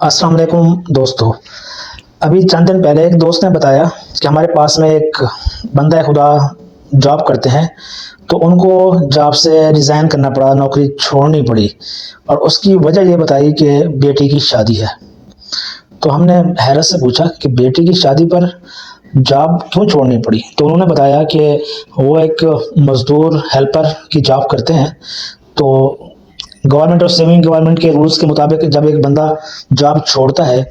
अस्सलाम वालेकुम दोस्तों। अभी चंद दिन पहले एक दोस्त ने बताया कि हमारे पास में एक बंदा खुदा जॉब करते हैं, तो उनको जॉब से रिज़ाइन करना पड़ा, नौकरी छोड़नी पड़ी। और उसकी वजह ये बताई कि बेटी की शादी है। तो हमने हैरत से पूछा कि बेटी की शादी पर जॉब क्यों छोड़नी पड़ी। तो उन्होंने बताया कि वो एक मज़दूर हेल्पर की जॉब करते हैं। तो गवर्नमेंट और सेमी गवर्नमेंट के रूल्स के मुताबिक जब एक बंदा जॉब छोड़ता है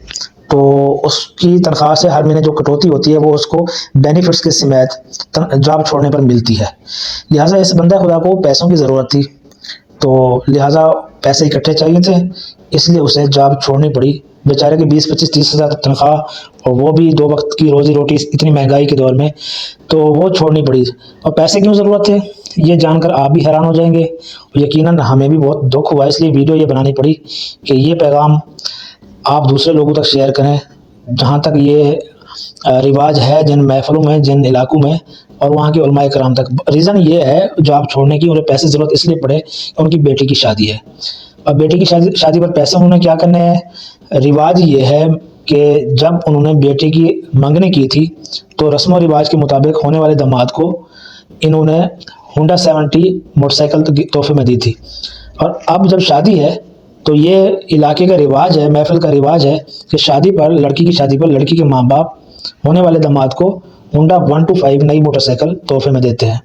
तो उसकी तनख्वाह से हर महीने जो कटौती होती है वो उसको बेनिफिट्स के समेत जॉब छोड़ने पर मिलती है। लिहाजा इस बंदा खुदा को पैसों की ज़रूरत थी, तो लिहाजा पैसे इकट्ठे चाहिए थे, इसलिए उसे जॉब छोड़नी पड़ी। बेचारे की 20-25-30 हज़ार तनख्वाह, और वो भी 2 वक्त की रोज़ी रोटी इतनी महंगाई के दौर में, तो वो छोड़नी पड़ी। और पैसे क्यों ज़रूरत थे ये जानकर आप भी हैरान हो जाएंगे, और यकीनन हमें भी बहुत दुख हुआ, इसलिए वीडियो ये बनानी पड़ी कि ये पैगाम आप दूसरे लोगों तक शेयर करें। जहाँ तक ये रिवाज है जिन महफिलों में, जिन इलाकों में, और वहाँ के उलमाए कराम तक। रीज़न ये है जॉब छोड़ने की, उन्हें पैसे ज़रूरत इसलिए पड़े कि उनकी बेटी की शादी है। और बेटी की शादी पर पैसे उन्होंने क्या करने हैं। रिवाज ये है कि जब उन्होंने बेटी की मंगनी की थी तो रस्म और रिवाज के मुताबिक होने वाले दामाद को इन्होंने होंडा 70 मोटरसाइकिल तोहफे में दी थी। और अब जब शादी है तो ये इलाके का रिवाज है, महफिल का रिवाज है कि लड़की की शादी पर लड़की के माँ बाप होने वाले दामाद को होंडा 125 नई मोटरसाइकिल तोहफे में देते हैं।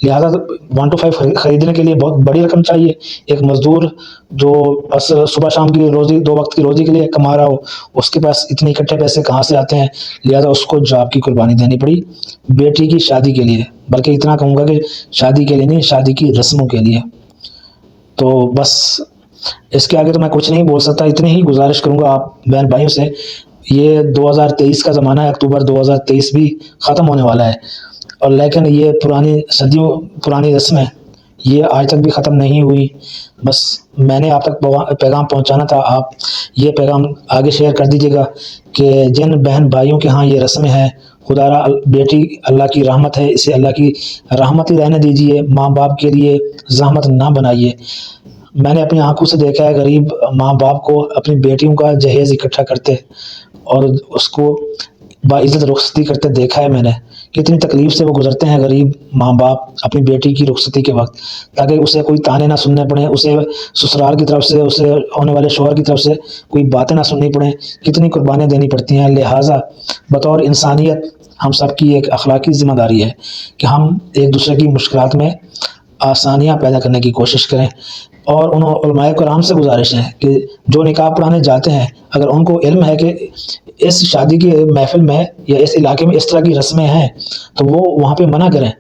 लिहाजा 125 खरीदने के लिए बहुत बड़ी रकम चाहिए। एक मजदूर जो बस सुबह शाम की रोजी, 2 वक्त की रोजी के लिए कमा रहा हो, उसके पास इतने इकट्ठे पैसे कहाँ से आते हैं। लिहाजा उसको जॉब की कुर्बानी देनी पड़ी बेटी की शादी के लिए, बल्कि इतना कहूँगा कि शादी के लिए नहीं, शादी की रस्मों के लिए। तो बस इसके आगे तो मैं कुछ नहीं बोल सकता। इतनी ही गुजारिश करूँगा आप बहन भाइयों से। ये 2023 का ज़माना है, अक्टूबर 2023 भी ख़त्म होने वाला है, और लेकिन ये पुरानी सदियों पुरानी रस्में ये आज तक भी ख़त्म नहीं हुई। बस मैंने आप तक पैगाम पहुंचाना था। आप ये पैगाम आगे शेयर कर दीजिएगा कि जिन बहन भाइयों के यहाँ ये रस्में हैं, खुदारा बेटी अल्लाह की रहमत है, इसे अल्लाह की रहमत ही रहने दीजिए, माँ बाप के लिए ज़हमत ना बनाइए। मैंने अपनी आंखों से देखा है गरीब माँ बाप को अपनी बेटियों का जहेज़ इकट्ठा करते और उसको बाइज़्ज़त रुखसती करते देखा है मैंने। कितनी तकलीफ़ से वो गुजरते हैं गरीब माँ बाप अपनी बेटी की रुखसती के वक्त, ताकि उसे कोई ताने ना सुनने पड़े, उसे ससुराल की तरफ से, उसे होने वाले शौहर की तरफ से कोई बातें ना सुननी पड़ें। कितनी कुर्बानियाँ देनी पड़ती हैं। लिहाजा बतौर इंसानियत हम सब की एक अखलाकी ज़िम्मेदारी है कि हम एक दूसरे की मुश्किलात में आसानियाँ पैदा करने की कोशिश करें। और उन उलमाए कराम से गुजारिश है कि जो निकाह पढ़ाने जाते हैं, अगर उनको इल्म है कि इस शादी की महफिल में या इस इलाके में इस तरह की रस्में हैं, तो वो वहाँ पे मना करें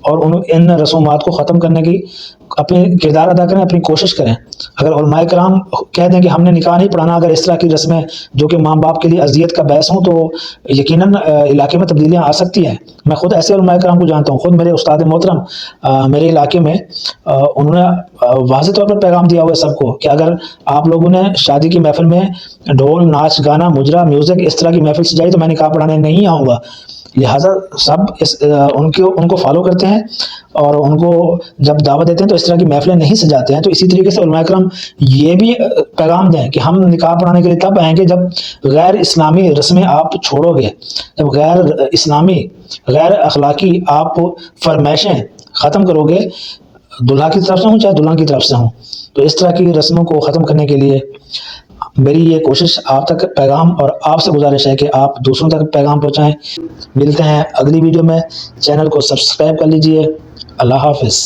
और इन रसूमात को ख़त्म करने की अपने किरदार अदा करें, अपनी कोशिश करें। अगर उलमाए कराम कह दें कि हमने निकाह नहीं पढ़ाना, अगर इस तरह की रस्में जो कि माँ बाप के लिए अजियत का बायस हों, तो यकीनन इलाके में तब्दीलियाँ आ सकती हैं। मैं खुद ऐसे उलमाए कराम को जानता हूँ। खुद मेरे उस्ताद मोहतरम मेरे इलाके में उन्होंने वाज़ेह तौर पर पैगाम दिया हुआ है सबको कि अगर आप लोगों ने शादी की महफिल में ढोल, नाच, गाना, मुजरा, म्यूज़िक इस तरह की महफिल सजाई तो मैं निकाह पढ़ाने नहीं आऊँगा। लिहाजा सब उनको फॉलो करते हैं और उनको जब दावत देते हैं तो इस तरह की महफिलें नहीं सजाते हैं। तो इसी तरीके से उलमाए करम ये भी पैगाम दें कि हम निकाह पढ़ाने के लिए तब आएंगे जब गैर इस्लामी रस्में आप छोड़ोगे, जब गैर इस्लामी, गैर अखलाकी आप फरमाइशें ख़त्म करोगे, दुल्हा की तरफ से हूँ चाहे दुल्हन की तरफ से हूँ। तो इस तरह की रस्मों को ख़त्म करने के लिए मेरी ये कोशिश आप तक पैगाम और आपसे गुजारिश है कि आप दूसरों तक पैगाम पहुंचाएं। मिलते हैं अगली वीडियो में। चैनल को सब्सक्राइब कर लीजिए। अल्लाह हाफिज़।